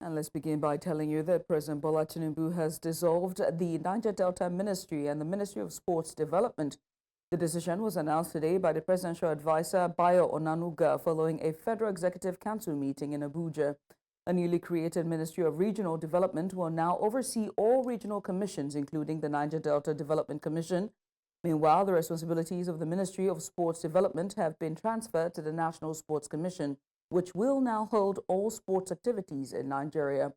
And let's begin by telling you that President Bola Tinubu has dissolved the Niger Delta Ministry and the Ministry of Sports Development. The decision was announced today by the presidential advisor Bayo Onanuga following a Federal Executive Council meeting in Abuja. A newly created Ministry of Regional Development will now oversee all regional commissions, including the Niger Delta Development Commission. Meanwhile, the responsibilities of the Ministry of Sports Development have been transferred to the National Sports Commission, which will now hold all sports activities in Nigeria.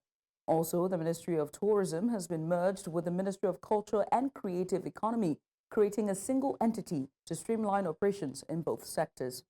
Also, the Ministry of Tourism has been merged with the Ministry of Culture and Creative Economy, creating a single entity to streamline operations in both sectors.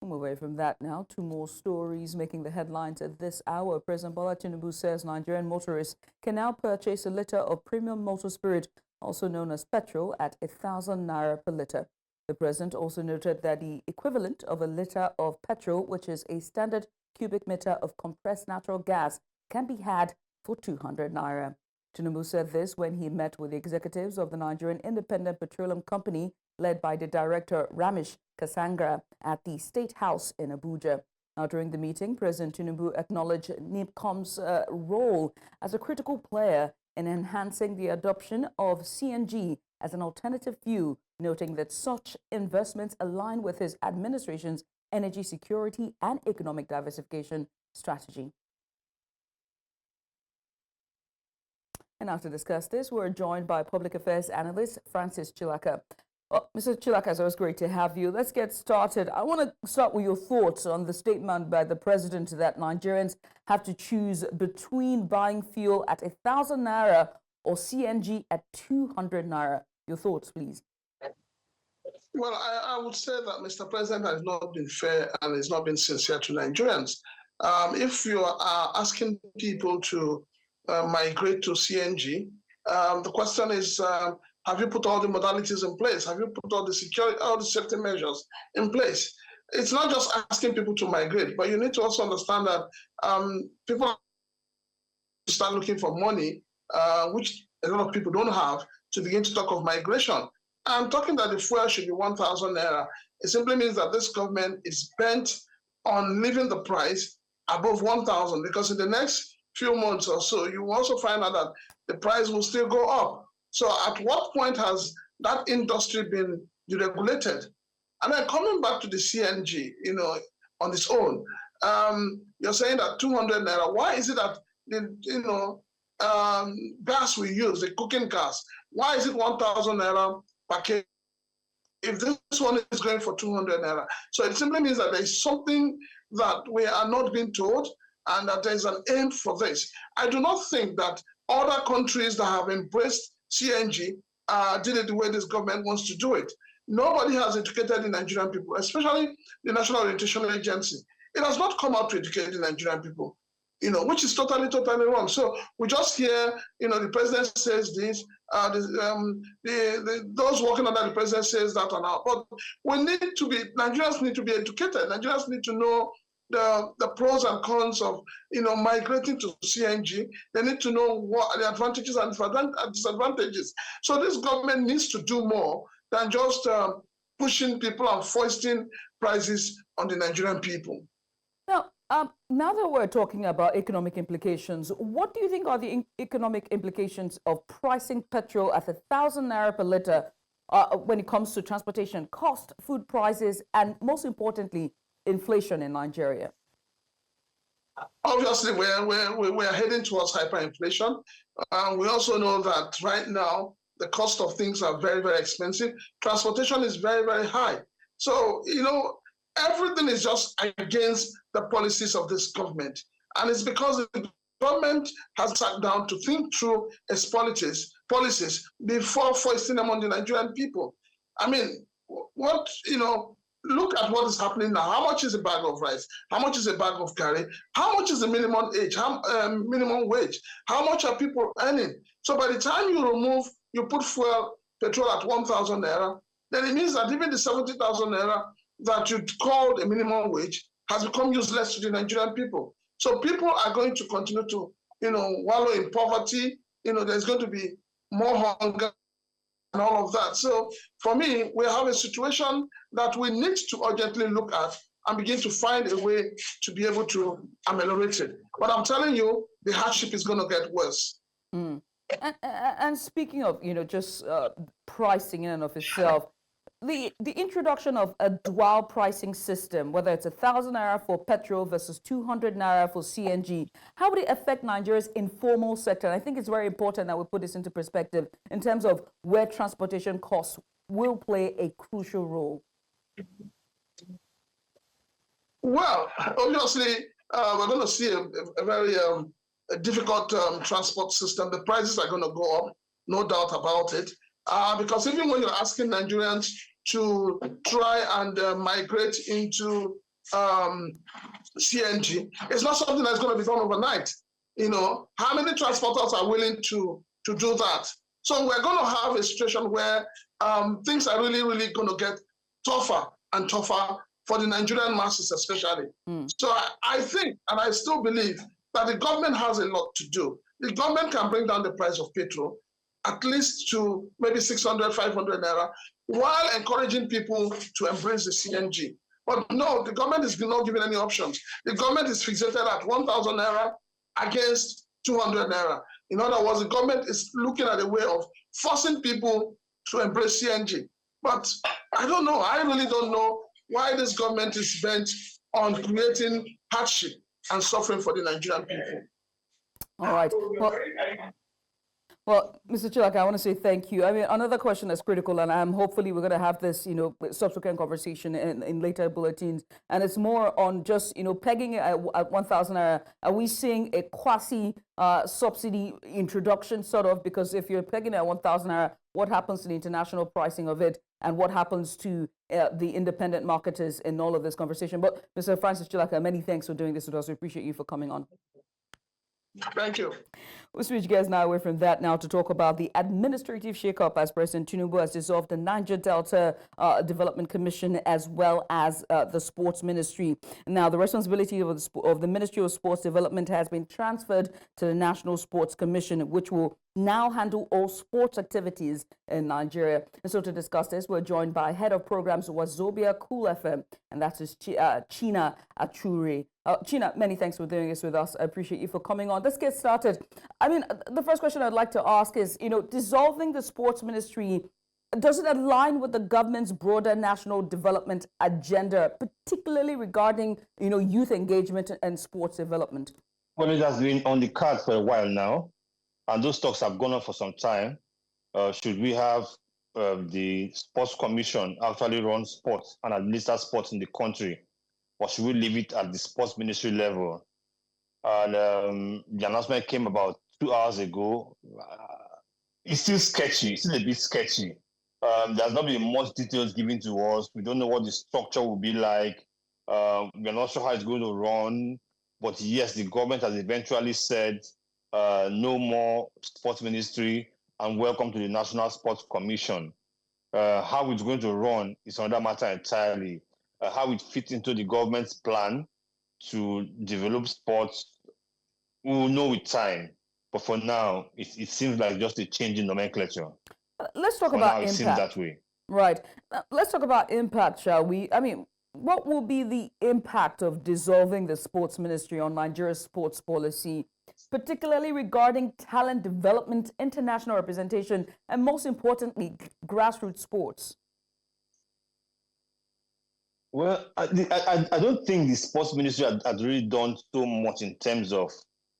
We'll move away from that now. Two more stories making the headlines at this hour. President Bola Tinubu says Nigerian motorists can now purchase a litre of premium motor spirit, also known as petrol, at 1,000 naira per litre. The president also noted that the equivalent of a litre of petrol, which is a standard cubic meter of compressed natural gas, can be had for 200 naira. Tinubu said this when he met with the executives of the Nigerian Independent Petroleum Company, led by the director Ramesh Kasanga, at the State House in Abuja. Now, during the meeting, President Tinubu acknowledged NIPCOM's role as a critical player in enhancing the adoption of CNG as an alternative fuel, noting that such investments align with his administration's energy security and economic diversification strategy. And now to discuss this, we're joined by public affairs analyst Francis Chilaka. Mr. Chilaka, it's always great to have you. Let's get started. I want to start with your thoughts on the statement by the president that Nigerians have to choose between buying fuel at 1,000 naira or CNG at 200 naira. Your thoughts, please. Well, I would say that Mr. President has not been fair and has not been sincere to Nigerians. If you are asking people to migrate to CNG, the question is, have you put all the modalities in place? Have you put all the security, all the safety measures in place? It's not just asking people to migrate, but you need to also understand that people start looking for money, which a lot of people don't have, to begin to talk of migration. I'm talking that the fuel should be 1,000 naira. It simply means that this government is bent on leaving the price above 1,000, because in the next few months or so, you will also find out that the price will still go up. So at what point has that industry been deregulated? And then coming back to the CNG, on its own, you're saying that 200 naira. Why is it that the gas we use, the cooking gas, why is it 1,000 naira per kg if this one is going for 200 naira? So it simply means that there is something that we are not being told, and that there is an aim for this. I do not think that other countries that have embraced CNG did it the way this government wants to do it. Nobody has educated the Nigerian people, especially the National Orientation Agency. It has not come out to educate the Nigerian people, which is totally wrong. So we just hear, the president says this, those working under the president says that and that. But Nigerians need to be educated. Nigerians need to know the pros and cons of migrating to CNG. They need to know what the advantages and disadvantages. So this government needs to do more than just pushing people and foisting prices on the Nigerian people. Now that we're talking about economic implications, what do you think are the economic implications of pricing petrol at 1,000 naira per litre when it comes to transportation cost, food prices, and most importantly, inflation in Nigeria? Obviously, we're heading towards hyperinflation. We also know that right now, the cost of things are very, very expensive. Transportation is very, very high. So, everything is just against the policies of this government. And it's because the government has sat down to think through its policies before foisting them on the Nigerian people. I mean, look at what is happening now. How much is a bag of rice? How much is a bag of curry? How much is the minimum wage? How much are people earning? So by the time you put petrol at 1,000 naira, then it means that even the 70,000 naira that you called a minimum wage has become useless to the Nigerian people. So people are going to continue to, wallow in poverty. There's going to be more hunger and all of that. So for me, we have a situation that we need to urgently look at and begin to find a way to be able to ameliorate it. But I'm telling you, the hardship is going to get worse. Mm. And speaking of, just pricing in and of itself, the introduction of a dual pricing system, whether it's 1,000 naira for petrol versus 200 naira for CNG, how would it affect Nigeria's informal sector? And I think it's very important that we put this into perspective in terms of where transportation costs will play a crucial role. Well, obviously, we're going to see a very difficult transport system. The prices are going to go up, no doubt about it. Because even when you're asking Nigerians to try and migrate into CNG, it's not something that's going to be done overnight. How many transporters are willing to do that? So we're going to have a situation where things are really, really going to get tougher and tougher for the Nigerian masses especially. So I think, and I still believe, that the government has a lot to do. The government can bring down the price of petrol at least to maybe 600, 500 naira, while encouraging people to embrace the CNG. But no, the government is not giving any options. The government is fixated at 1,000 naira against 200 naira. In other words, the government is looking at a way of forcing people to embrace CNG. But I don't know. I really don't know why this government is bent on creating hardship and suffering for the Nigerian people. All right. Well, Mr. Chilaka, I want to say thank you. I mean, another question that's critical, and hopefully we're going to have this, subsequent conversation in later bulletins, and it's more on just, pegging it at 1,000 naira. Are we seeing a quasi-subsidy introduction, sort of? Because if you're pegging it at 1,000 naira, what happens to the international pricing of it, and what happens to the independent marketers in all of this conversation? But Mr. Francis Chilaka, many thanks for doing this with us. We appreciate you for coming on. Thank you. We'll switch gears now away from that now to talk about the administrative shakeup as President Tinubu has dissolved the Niger Delta Development Commission as well as the Sports Ministry. Now, the responsibility of the Ministry of Sports Development has been transferred to the National Sports Commission, which will now handle all sports activities in Nigeria. And so to discuss this, we're joined by Head of Programs Wazobia Cool FM, and that is China Achuri. China, many thanks for doing this with us. I appreciate you for coming on. Let's get started. I mean, the first question I'd like to ask is, dissolving the sports ministry, does it align with the government's broader national development agenda, particularly regarding, youth engagement and sports development? Well, it has been on the cards for a while now, and those talks have gone on for some time. Should we have the Sports Commission actually run sports and administer sports in the country? Or should we leave it at the sports ministry level? And the announcement came about 2 hours ago. It's still sketchy. It's still a bit sketchy. There's not been much details given to us. We don't know what the structure will be like. We're not sure how it's going to run. But yes, the government has eventually said no more sports ministry and welcome to the National Sports Commission. How it's going to run is another matter entirely. How it fits into the government's plan to develop sports, we will know with time. But for now, it seems like just a change in nomenclature. Let's talk about impact. It seems that way. Right. Let's talk about impact, shall we? I mean, what will be the impact of dissolving the sports ministry on Nigeria's sports policy, particularly regarding talent development, international representation, and most importantly, grassroots sports? Well, I don't think the sports ministry had really done so much in terms of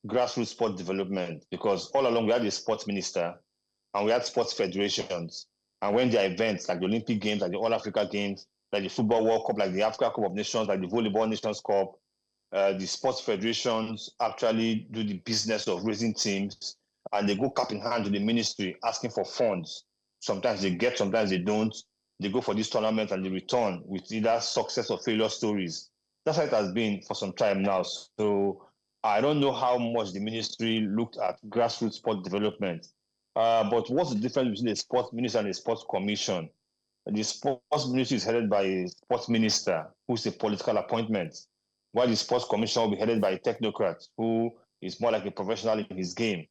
grassroots sport development, because all along we had a sports minister and we had sports federations. And when there are events like the Olympic Games, like the All Africa Games, like the Football World Cup, like the Africa Cup of Nations, like the Volleyball Nations Cup, the sports federations actually do the business of raising teams, and they go cap in hand to the ministry asking for funds. Sometimes they get, sometimes they don't. They go for this tournament and they return with either success or failure stories. That's how it has been for some time now. So I don't know how much the ministry looked at grassroots sport development. But what's the difference between the sports minister and the sports commission? The sports ministry is headed by a sports minister who's a political appointment, while the sports commission will be headed by a technocrat who is more like a professional in his game.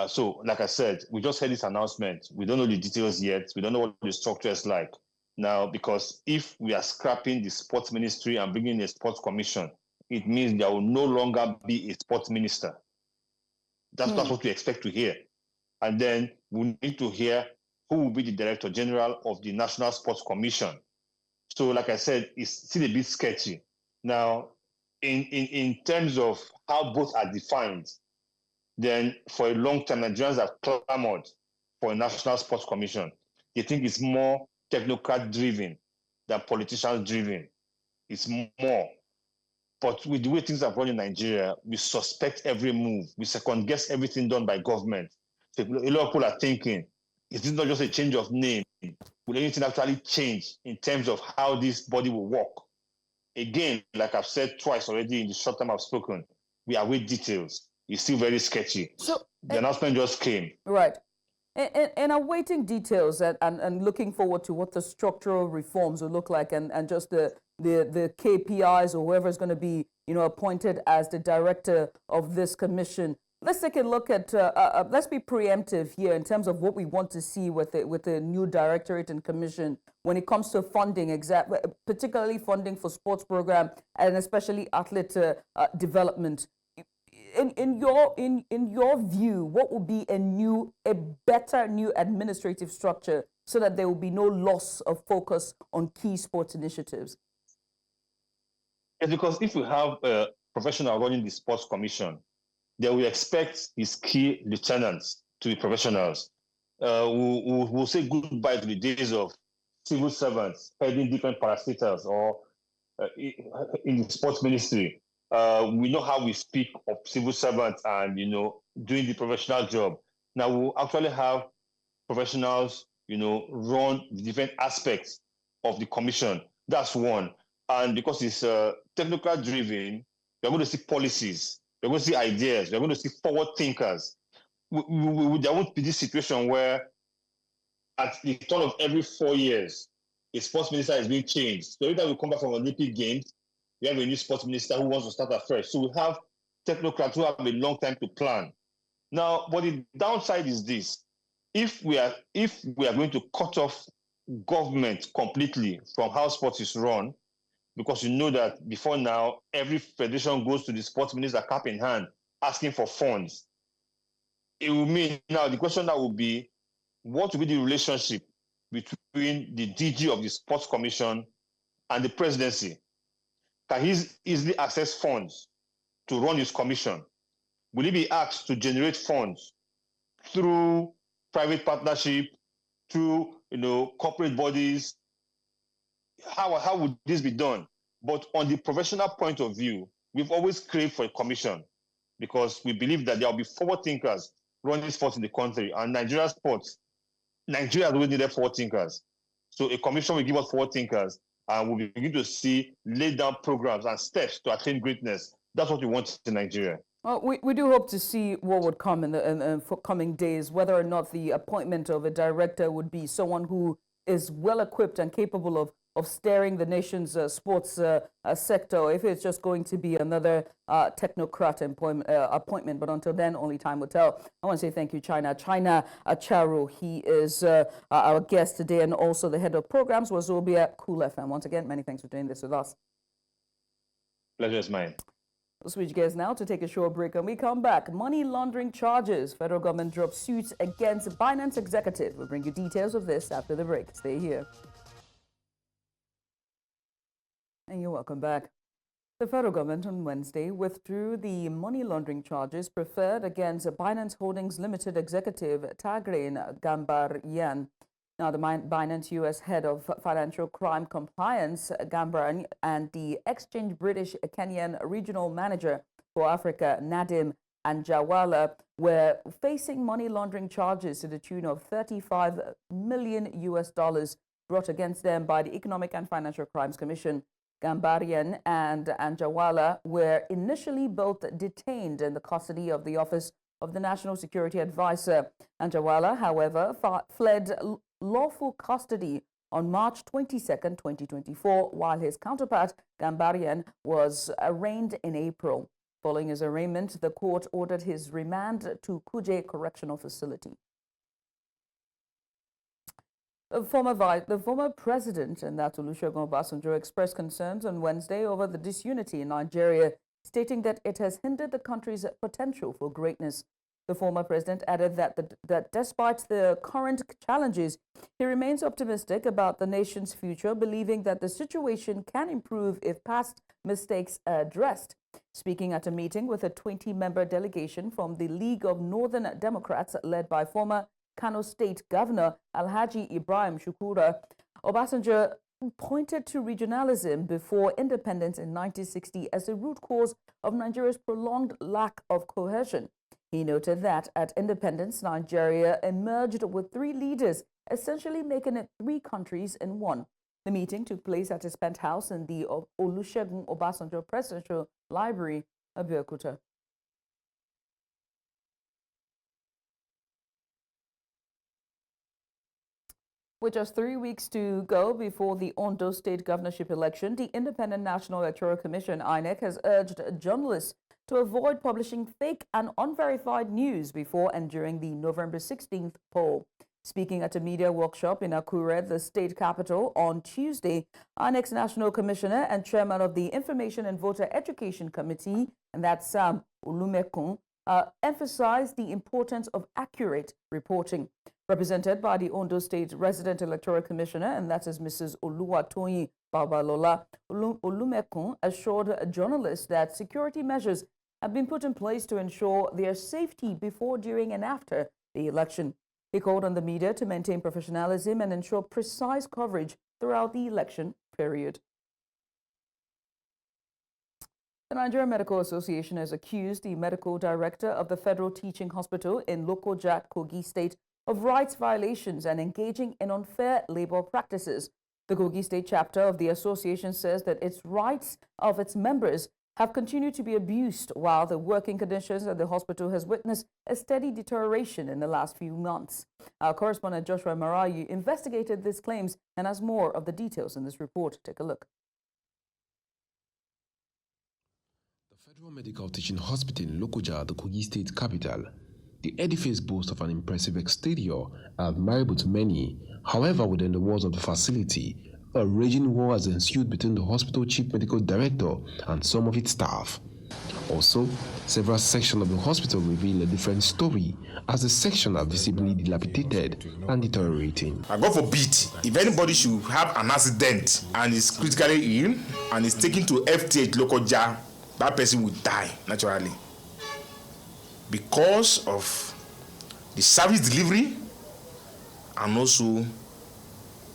So, like I said, we just heard this announcement. We don't know the details yet. We don't know what the structure is like. Now, because if we are scrapping the sports ministry and bringing a sports commission, it means there will no longer be a sports minister. That's what we expect to hear. And then we need to hear who will be the Director General of the National Sports Commission. So, like I said, it's still a bit sketchy. Now, in terms of how both are defined, then for a long time, Nigerians have clamored for a National Sports Commission. They think it's more technocrat-driven than politician-driven. It's more. But with the way things are run in Nigeria, we suspect every move. We second-guess everything done by government. So a lot of people are thinking, is this not just a change of name? Will anything actually change in terms of how this body will work? Again, like I've said twice already in the short time I've spoken, we await details. It's still very sketchy. So the announcement just came. Right. And awaiting details and looking forward to what the structural reforms will look like and just the KPIs or whoever is going to be, appointed as the director of this commission. Let's take a look at, let's be preemptive here in terms of what we want to see with the new directorate and commission when it comes to funding, particularly funding for sports program and especially athlete development. In your view, what would be a better new administrative structure so that there will be no loss of focus on key sports initiatives? Yes, because if we have a professional running the sports commission, then we expect his key lieutenants to be professionals. We'll say goodbye to the days of civil servants heading different parastatals or in the sports ministry. We know how we speak of civil servants and, doing the professional job. Now we'll actually have professionals, run the different aspects of the commission. That's one. And because it's technocrat driven, we're going to see policies, we're going to see ideas, we're going to see forward thinkers. There won't be this situation where at the turn of every 4 years, a sports minister is being changed. So every time we come back from Olympic Games, we have a new sports minister who wants to start afresh. So we have technocrats who have a long time to plan. Now, but the downside is this: if we are going to cut off government completely from how sports is run, because you know that before now, every federation goes to the sports minister cap in hand, asking for funds. It will mean now the question that will be, what will be the relationship between the DG of the Sports Commission and the presidency? Can he easily access funds to run his commission? Will he be asked to generate funds through private partnership, through corporate bodies? How would this be done? But on the professional point of view, we've always craved for a commission because we believe that there will be forward thinkers running sports in the country, and Nigeria has always needed forward thinkers. So a commission will give us forward thinkers, and we'll begin to see laid down programs and steps to attain greatness. That's what we want in Nigeria. Well, we do hope to see what would come in the coming days, whether or not the appointment of a director would be someone who is well equipped and capable of steering the nation's sports sector, if it's just going to be another technocrat appointment. But until then, only time will tell. I want to say thank you, China Acharo. He is our guest today, and also the head of programs was Zobia Cool FM. Once again, many thanks for doing this with us. Pleasure is mine. We'll switch gears now to take a short break. When we come back, money laundering charges. Federal government drops suits against Binance executive. We'll bring you details of this after the break. Stay here. And you're welcome back. The federal government on Wednesday withdrew the money laundering charges preferred against Binance Holdings Limited executive Tagrin Gambaryan. Now, the Binance U.S. head of financial crime compliance, Gambaryan, and the Exchange British Kenyan regional manager for Africa, Nadim Anjawala, were facing money laundering charges to the tune of $35 million brought against them by the Economic and Financial Crimes Commission. Gambaryan and Anjawala were initially both detained in the custody of the Office of the National Security Advisor. Anjawala, however, fled lawful custody on March 22, 2024, while his counterpart, Gambaryan, was arraigned in April. Following his arraignment, the court ordered his remand to Kuje Correctional Facility. The former president, and that's Olusegun Obasanjo, expressed concerns on Wednesday over the disunity in Nigeria, stating that it has hindered the country's potential for greatness. The former president added that despite the current challenges, he remains optimistic about the nation's future, believing that the situation can improve if past mistakes are addressed. Speaking at a meeting with a 20-member delegation from the League of Northern Democrats led by former Kano State Governor Alhaji Ibrahim Shukura, Obasanjo pointed to regionalism before independence in 1960 as the root cause of Nigeria's prolonged lack of cohesion. He noted that at independence, Nigeria emerged with 3 leaders, essentially making it 3 countries in one. The meeting took place at his penthouse in the Olusegun Obasanjo Presidential Library, Abeokuta. With just 3 weeks to go before the Ondo State governorship election, the Independent National Electoral Commission, INEC, has urged journalists to avoid publishing fake and unverified news before and during the November 16th poll. Speaking at a media workshop in Akure, the state capital, on Tuesday, INEC's National Commissioner and Chairman of the Information and Voter Education Committee, and that's Sam Olumekun, emphasized the importance of accurate reporting. Represented by the Ondo State Resident Electoral Commissioner, and that is Mrs. Oluwatoyin Babalola, Olumekun assured journalists that security measures have been put in place to ensure their safety before, during, and after the election. He called on the media to maintain professionalism and ensure precise coverage throughout the election period. The Nigerian Medical Association has accused the medical director of the Federal Teaching Hospital in Lokoja, Kogi State, of rights violations and engaging in unfair labor practices. The Kogi State chapter of the association says that its rights of its members have continued to be abused, while the working conditions at the hospital has witnessed a steady deterioration in the last few months. Our correspondent Joshua Imarayi investigated these claims and has more of the details in this report. Take a look. The Federal Medical Teaching Hospital in Lokoja, the Kogi State capital. The edifice boasts of an impressive exterior, admirable to many. However, within the walls of the facility, a raging war has ensued between the hospital chief medical director and some of its staff. Also, several sections of the hospital reveal a different story, as the sections are visibly dilapidated and deteriorating. God forbid, if anybody should have an accident and is critically ill and is taken to FTH Lokoja, that person will die naturally, because of the service delivery and also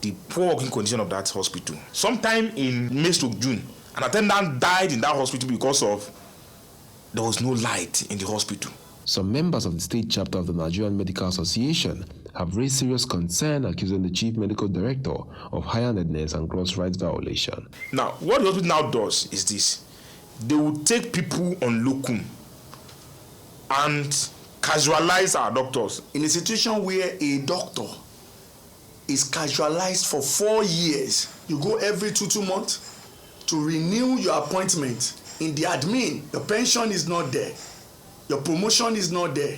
the poor working condition of that hospital. Sometime in May to June, an attendant died in that hospital because of there was no light in the hospital. Some members of the state chapter of the Nigerian Medical Association have raised serious concern, accusing the chief medical director of high-handedness and gross rights violation. Now, what the hospital now does is this: they will take people on locum and casualize our doctors. In a situation where a doctor is casualized for 4 years, you go every 2 months to renew your appointment. In the admin, your pension is not there, your promotion is not there,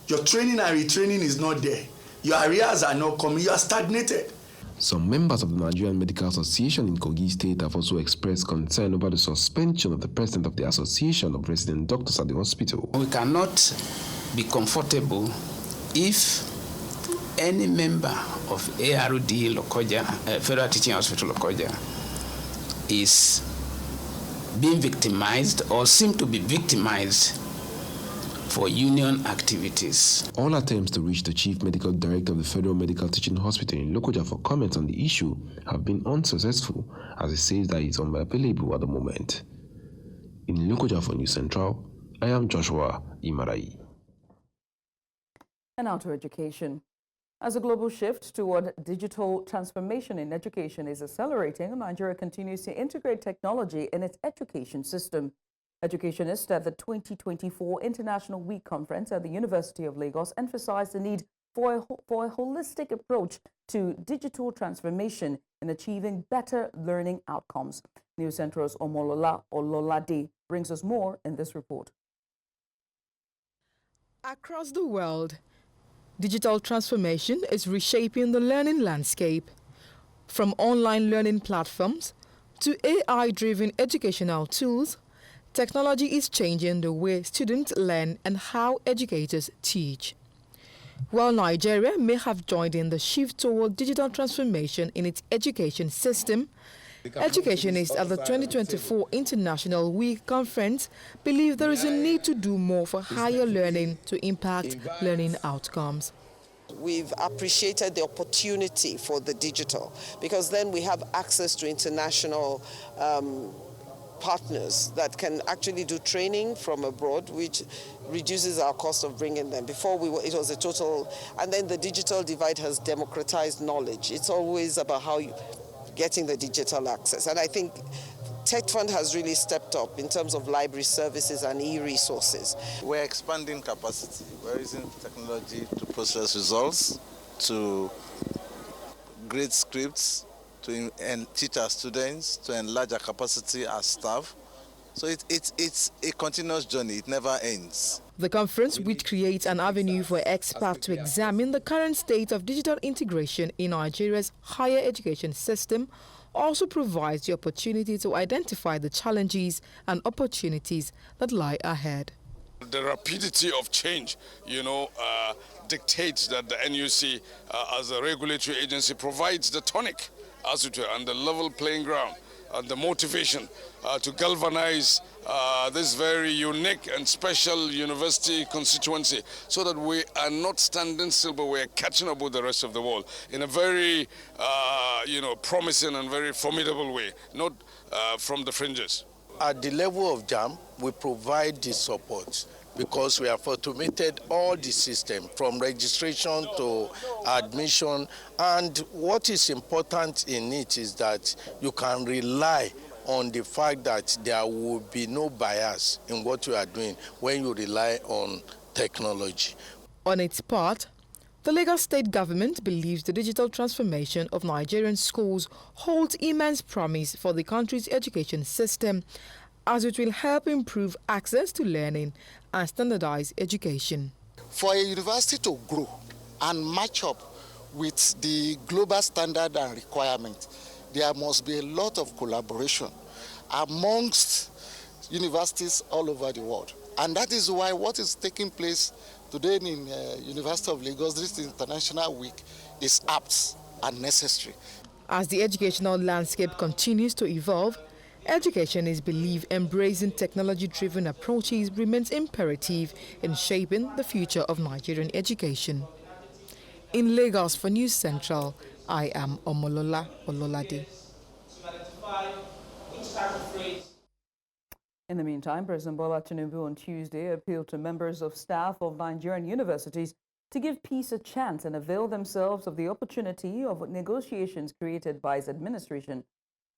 your training and retraining is not there, your arrears are not coming, you are stagnated. Some members of the Nigerian Medical Association in Kogi State have also expressed concern over the suspension of the president of the Association of Resident Doctors at the hospital. We cannot be comfortable if any member of ARD Lokoja, Federal Teaching Hospital Lokoja, is being victimized or seem to be victimized for union activities. All attempts to reach the chief medical director of the Federal Medical Teaching Hospital in Lokoja for comment on the issue have been unsuccessful, as he says that he is unavailable at the moment. In Lokoja for News Central, I am Joshua Imarayi. And now to education. As a global shift toward digital transformation in education is accelerating, Nigeria continues to integrate technology in its education system. Educationists at the 2024 International Week Conference at the University of Lagos emphasized the need for a holistic approach to digital transformation in achieving better learning outcomes. News Central's Omolola Ololade brings us more in this report. Across the world, Digital transformation is reshaping the learning landscape. From online learning platforms to AI-driven educational tools, technology is changing the way students learn and how educators teach. While Nigeria may have joined in the shift toward digital transformation in its education system, educationists at the 2024 International Week Conference believe there is a need to do more for higher learning to impact learning outcomes. We've appreciated the opportunity for the digital because then we have access to international partners that can actually do training from abroad, which reduces our cost of bringing them. Before it was a total, and then the digital divide has democratized knowledge. It's always about how you getting the digital access. And I think Tech Fund has really stepped up in terms of library services and e-resources. We're expanding capacity. We're using technology to process results, to grade scripts, to teach our students, to enlarge our capacity as staff. So it's a continuous journey. It never ends. The conference, which creates an avenue for experts to examine the current state of digital integration in Nigeria's higher education system, also provides the opportunity to identify the challenges and opportunities that lie ahead. The rapidity of change, dictates that the NUC, as a regulatory agency, provides the tonic, as it were, and the level playing ground and the motivation to galvanize this very unique and special university constituency so that we are not standing still, but we are catching up with the rest of the world in a very, promising and very formidable way, not from the fringes. At the level of JAM, we provide the support because we have automated all the system from registration to admission. And what is important in it is that you can rely on the fact that there will be no bias in what you are doing when you rely on technology. On its part, the Lagos State government believes the digital transformation of Nigerian schools holds immense promise for the country's education system, as it will help improve access to learning and standardize education. For a university to grow and match up with the global standard and requirement, there must be a lot of collaboration amongst universities all over the world. And that is why what is taking place today in University of Lagos, this International Week, is apt and necessary. As the educational landscape continues to evolve, education is believed embracing technology-driven approaches remains imperative in shaping the future of Nigerian education. In Lagos for News Central, I am Omolola Ololade. In the meantime, President Bola Tinubu on Tuesday appealed to members of staff of Nigerian universities to give peace a chance and avail themselves of the opportunity of negotiations created by his administration.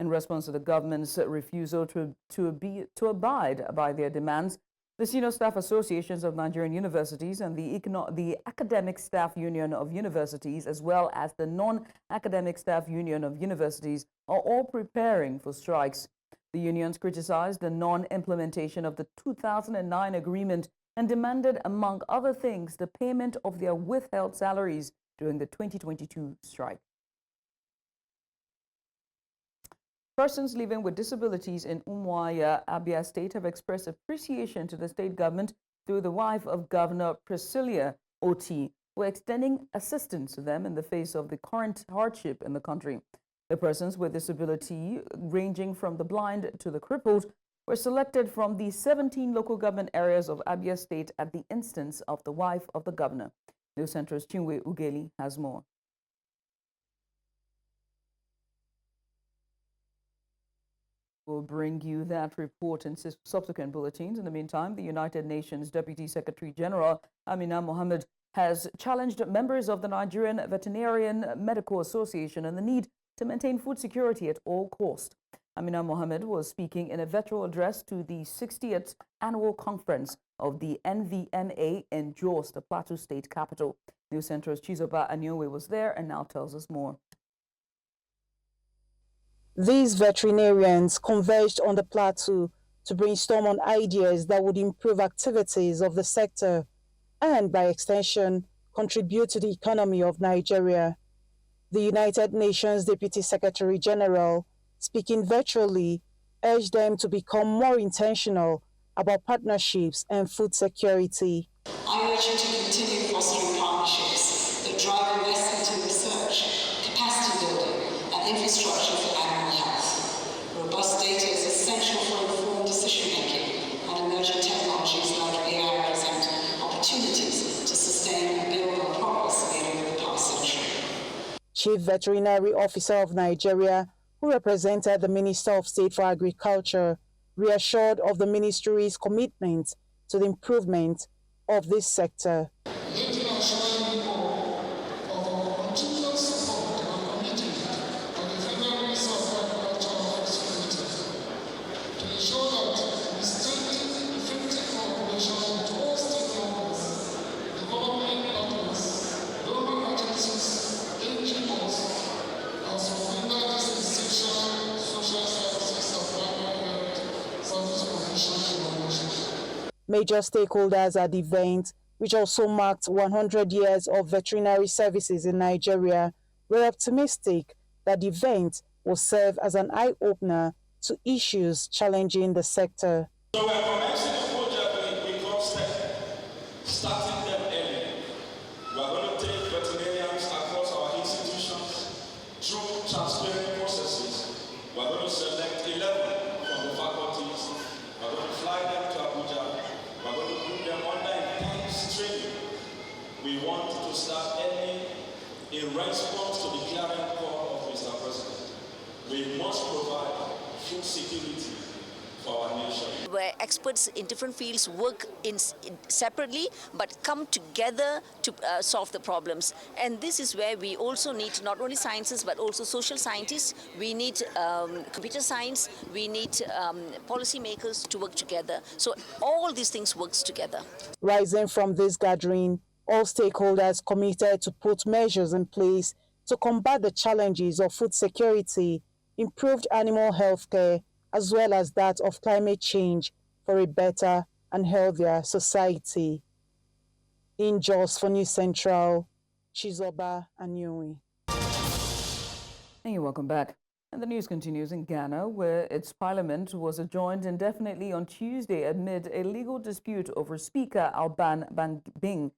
In response to the government's refusal to abide by their demands, the Senior Staff Associations of Nigerian Universities and the Academic Staff Union of Universities, as well as the Non-Academic Staff Union of Universities, are all preparing for strikes. The unions criticized the non-implementation of the 2009 agreement and demanded, among other things, the payment of their withheld salaries during the 2022 strike. Persons living with disabilities in Umuahia, Abia State, have expressed appreciation to the state government through the wife of Governor Priscilla Oti, who are extending assistance to them in the face of the current hardship in the country. The persons with disability, ranging from the blind to the crippled, were selected from the 17 local government areas of Abia State at the instance of the wife of the governor. News Center's Chinwe Ugeli has more. We'll bring you that report in subsequent bulletins. In the meantime, the United Nations Deputy Secretary General Amina Mohammed has challenged members of the Nigerian Medical Association on the need to maintain food security at all costs. Amina Mohammed was speaking in a virtual address to the 60th annual conference of the NVMA in Jos, the Plateau State capital. News Center's Chizoba Anyowe was there and now tells us more. These veterinarians converged on the plateau to brainstorm on ideas that would improve activities of the sector and, by extension, contribute to the economy of Nigeria. The United Nations Deputy Secretary General, speaking virtually, urged them to become more intentional about partnerships and food security. I urge you to continue fostering partnerships that drive investment in research, capacity building, and infrastructure for animal health. Robust data is essential for informed decision-making, and emerging technologies like AI present opportunities to sustain and build on progress made over the past century. Chief Veterinary Officer of Nigeria, who represented the Minister of State for Agriculture, reassured of the ministry's commitment to the improvement of this sector. Major stakeholders at the event, which also marked 100 years of veterinary services in Nigeria, were optimistic that the event will serve as an eye-opener to issues challenging the sector. So we are commencing a project we call STEP, starting them early. We are going to take veterinarians across our institutions through transparent processes. We are going to select 11 from the faculties. We are going to fly them to Abuja. We are going to put them under intense training. We want to start early in response to the clarion call of Mr. President. We must provide food security for our nation. Where experts in different fields work separately but come together to solve the problems. And this is where we also need not only sciences but also social scientists. We need computer science. We need policymakers to work together. So all these things works together. Rising from this gathering, all stakeholders committed to put measures in place to combat the challenges of food security, improved animal health care, as well as that of climate change for a better and healthier society. In Jos for News Central, Chizoba Anyui. And you're welcome back. And the news continues in Ghana, where its parliament was adjourned indefinitely on Tuesday amid a legal dispute over Speaker Alban Bangbing's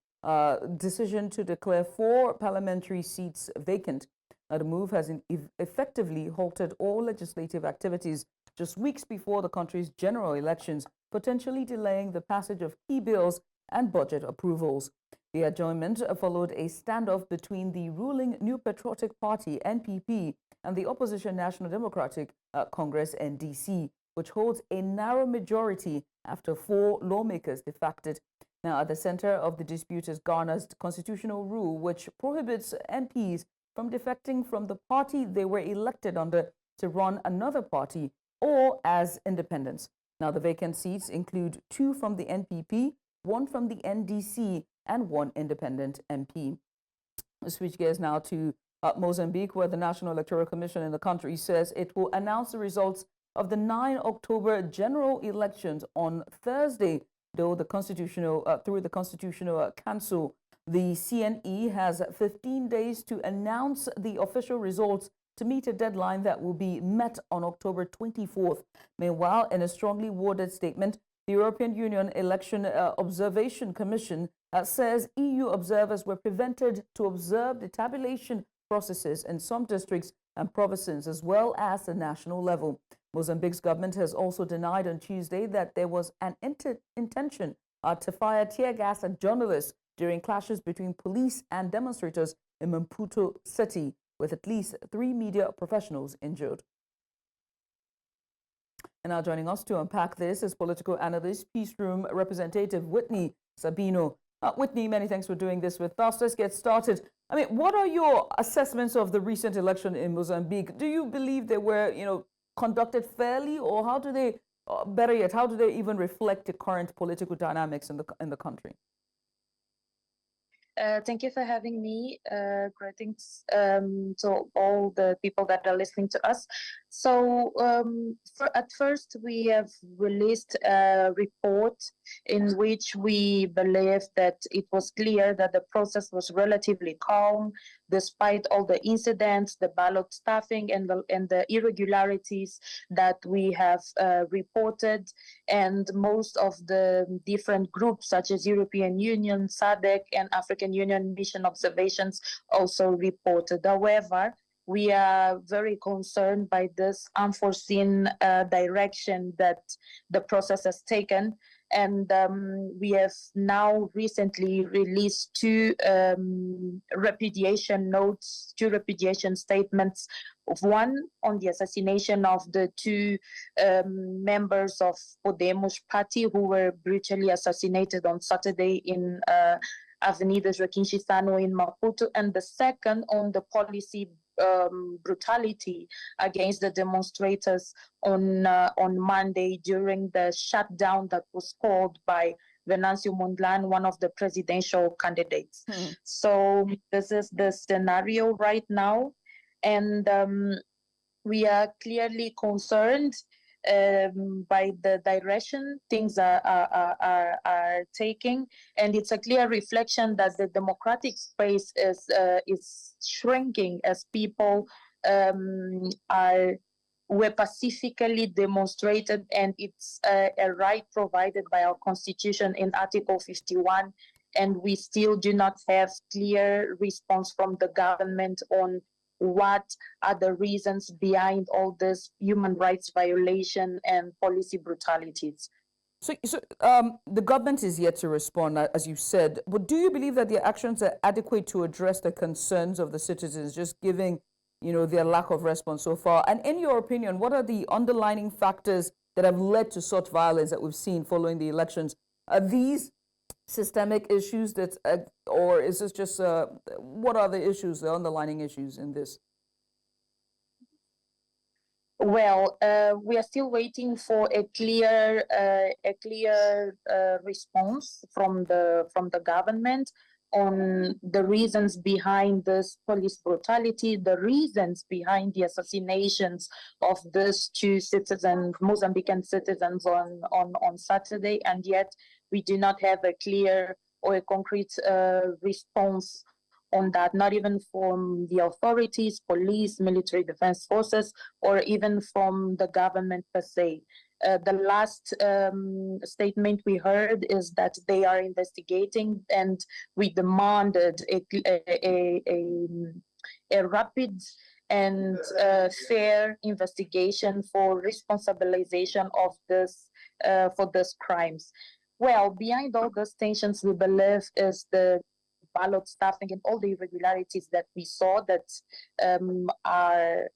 decision to declare 4 parliamentary seats vacant. Now, the move has effectively halted all legislative activities just weeks before the country's general elections, potentially delaying the passage of key bills and budget approvals. The adjournment followed a standoff between the ruling New Patriotic Party, NPP, and the opposition National Democratic Congress, NDC, which holds a narrow majority after 4 lawmakers defected. Now, at the center of the dispute is Ghana's constitutional rule, which prohibits MPs from defecting from the party they were elected under to run another party or as independents. Now, the vacant seats include 2 from the NPP, 1 from the NDC, and 1 independent MP. We switch gears now to Mozambique, where the National Electoral Commission in the country says it will announce the results of the 9 October general elections on Thursday, though the through the Constitutional Council. The CNE has 15 days to announce the official results to meet a deadline that will be met on October 24th. Meanwhile, in a strongly worded statement, the European Union Election Observation Commission says EU observers were prevented to observe the tabulation processes in some districts and provinces, as well as the national level. Mozambique's government has also denied on Tuesday that there was an intention to fire tear gas at journalists during clashes between police and demonstrators in Maputo City, with at least 3 media professionals injured. And now joining us to unpack this is political analyst, Peace Room representative Whitney Sabino. Whitney, many thanks for doing this with us. Let's get started. I mean, what are your assessments of the recent election in Mozambique? Do you believe they were, conducted fairly, or how do they, better yet, how do they even reflect the current political dynamics in the country? Thank you for having me. Greetings to all the people that are listening to us. So, at first, we have released a report in which we believe that it was clear that the process was relatively calm, despite all the incidents, the ballot stuffing, and the irregularities that we have reported, and most of the different groups such as European Union, SADC, and African Union mission observations also reported. However, we are very concerned by this unforeseen direction that the process has taken. And we have now recently released two repudiation notes, two repudiation statements, one on the assassination of the two members of Podemos party who were brutally assassinated on Saturday in Avenida Joaquim Chissano in Maputo, and the second on the policy brutality against the demonstrators on Monday during the shutdown that was called by Venancio Mondlane, one of the presidential candidates. So this is the scenario right now, and we are clearly concerned by the direction things are taking, and it's a clear reflection that the democratic space is shrinking as people were pacifically demonstrated, and it's a right provided by our constitution in Article 51, and we still do not have clear response from the government on what are the reasons behind all this human rights violation and policy brutalities. So the government is yet to respond, as you said, but do you believe that their actions are adequate to address the concerns of the citizens, just giving, their lack of response so far? And in your opinion, what are the underlying factors that have led to such violence that we've seen following the elections? Are these systemic issues or is this just, what are the issues, the underlying issues in this? Well, we are still waiting for a clear response from the government on the reasons behind this police brutality, the reasons behind the assassinations of these two citizens, Mozambican citizens on Saturday, and yet we do not have a clear or a concrete response on that, not even from the authorities, police, military defense forces, or even from the government per se. The last statement we heard is that they are investigating, and we demanded a rapid and fair investigation for responsibilization of this for these crimes. Well, behind all those tensions, we believe is the ballot stuffing and all the irregularities that we saw that are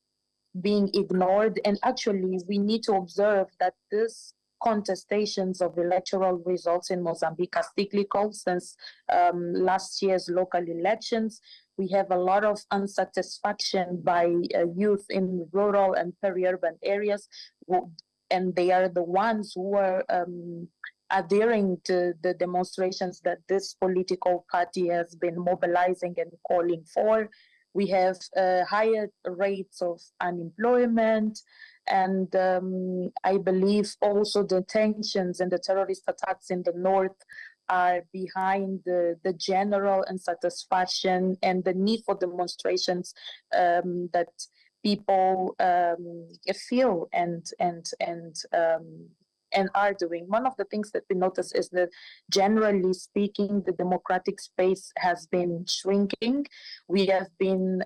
being ignored. And actually, we need to observe that these contestations of electoral results in Mozambique are cyclical since last year's local elections. We have a lot of unsatisfaction by youth in rural and peri-urban areas, and they are the ones who are adhering to the demonstrations that this political party has been mobilizing and calling for. We have higher rates of unemployment, and I believe also the tensions and the terrorist attacks in the north are behind the general unsatisfaction and the need for demonstrations that people feel and are doing. One of the things that we notice is that, generally speaking, the democratic space has been shrinking. We have been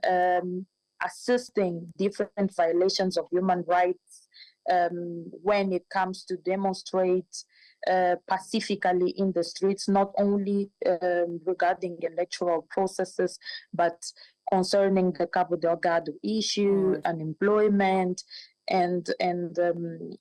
assisting different violations of human rights when it comes to demonstrate pacifically in the streets, not only regarding electoral processes, but concerning the Cabo Delgado issue, unemployment, and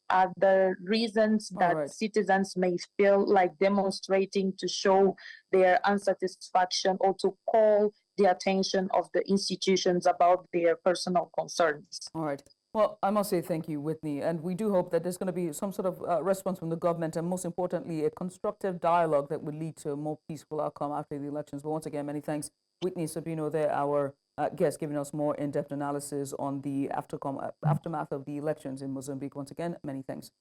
other reasons that citizens may feel like demonstrating to show their unsatisfaction or to call the attention of the institutions about their personal concerns. All right. Well, I must say thank you, Whitney, and we do hope that there's going to be some sort of response from the government and, most importantly, a constructive dialogue that would lead to a more peaceful outcome after the elections. But once again, many thanks. Whitney Sabino there, our guest, giving us more in-depth analysis on the aftermath of the elections in Mozambique. Once again, many thanks.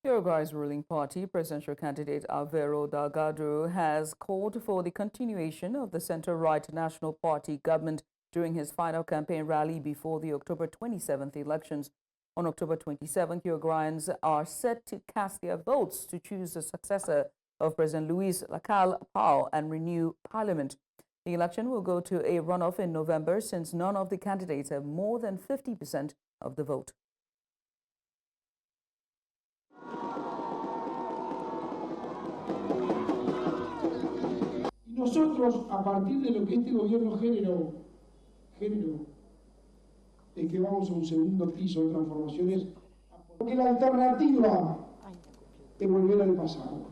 Uruguay's ruling party, presidential candidate Alvaro Delgado, has called for the continuation of the center-right National Party government during his final campaign rally before the October 27th elections. On October 27th, Uruguayans are set to cast their votes to choose the successor of President Luis Lacalle Pou and renew parliament. The election will go to a runoff in November since none of the candidates have more than 50% of the vote. Nosotros, a partir de lo que este gobierno generó, es que vamos a un segundo piso de transformaciones, porque la alternativa es volver al pasado,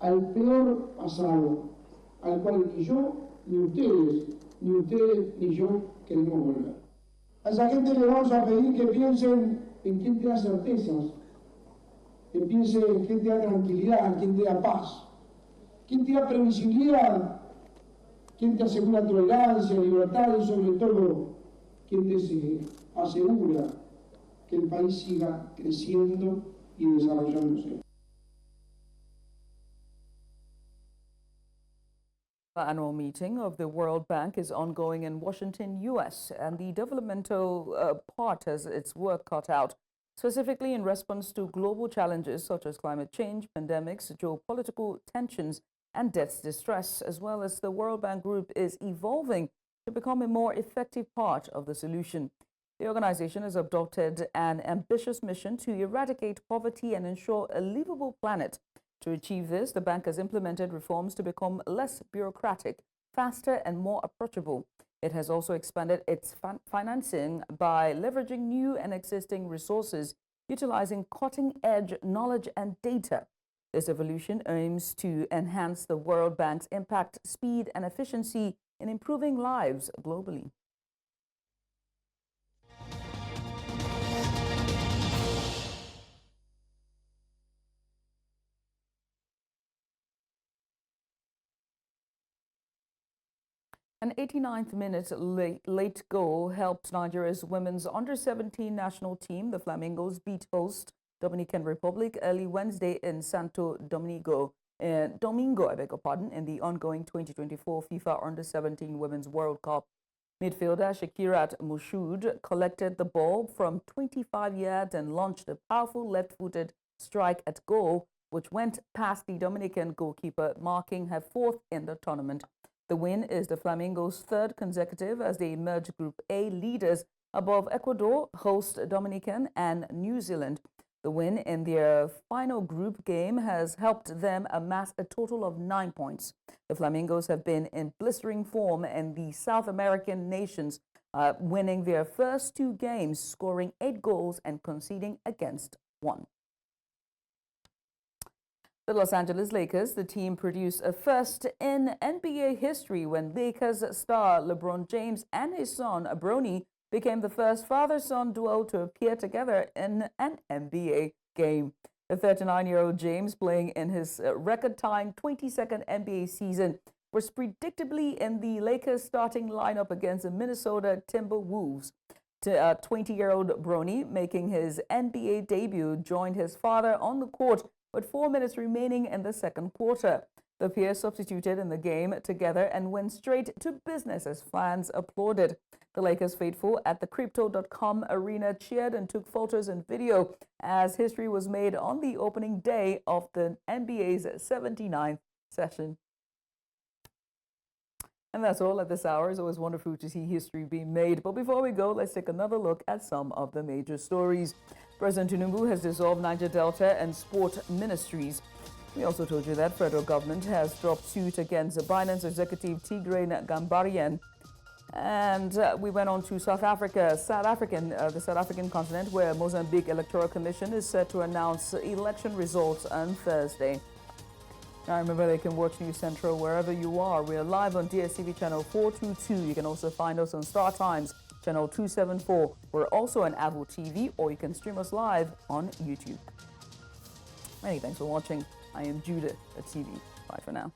al peor pasado, al cual ni yo, ni ustedes, ni yo queremos volver. A esa gente le vamos a pedir que piensen en quién te da certezas, que piensen en quién te da tranquilidad, en quién te da paz. ¿Quién te da previsibilidad? ¿Quién te asegura tolerancia, libertad y sobre todo, quién te asegura que el país siga creciendo y desarrollándose? The annual meeting of the World Bank is ongoing in Washington, U.S., and the developmental part has its work cut out, specifically in response to global challenges such as climate change, pandemics, geopolitical tensions, and death's distress, as well as the World Bank Group is evolving to become a more effective part of the solution. The organization has adopted an ambitious mission to eradicate poverty and ensure a livable planet. To achieve this, the bank has implemented reforms to become less bureaucratic, faster, and more approachable. It has also expanded its financing by leveraging new and existing resources, utilizing cutting-edge knowledge and data. This evolution aims to enhance the World Bank's impact, speed, and efficiency in improving lives globally. An 89th minute late goal helped Nigeria's women's under-17 national team, the Flamingos, beat host Dominican Republic early Wednesday in Santo Domingo, in the ongoing 2024 FIFA Under-17 Women's World Cup. Midfielder Shakirat Mushood collected the ball from 25 yards and launched a powerful left-footed strike at goal, which went past the Dominican goalkeeper, marking her fourth in the tournament. The win is the Flamingos' third consecutive as they emerge Group A leaders above Ecuador, host Dominican, and New Zealand. The win in their final group game has helped them amass a total of 9 points. The Flamingos have been in blistering form in the South American nations, winning their first 2 games, scoring 8 goals and conceding against 1. The Los Angeles Lakers, the team produced a first in NBA history when Lakers star LeBron James and his son, Bronny, became the first father-son duo to appear together in an NBA game. The 39-year-old James, playing in his record-tying 22nd NBA season, was predictably in the Lakers starting lineup against the Minnesota Timberwolves. 20-year-old Bronny, making his NBA debut, joined his father on the court with 4 minutes remaining in the second quarter. The pair substituted in the game together and went straight to business as fans applauded. The Lakers faithful at the Crypto.com arena cheered and took photos and video as history was made on the opening day of the NBA's 79th session. And that's all at this hour. It's always wonderful to see history being made. But before we go, let's take another look at some of the major stories. President Tinubu has dissolved Niger Delta and Sport Ministries. We also told you that federal government has dropped suit against Binance executive Tigray Gambarian. And we went on to South Africa, the South African continent, where Mozambique Electoral Commission is set to announce election results on Thursday. Now remember, they can watch News Central wherever you are. We are live on DSTV channel 422. You can also find us on Star Times channel 274. We're also on Apple TV, or you can stream us live on YouTube. Many thanks for watching. I am Judith at TV. Bye for now.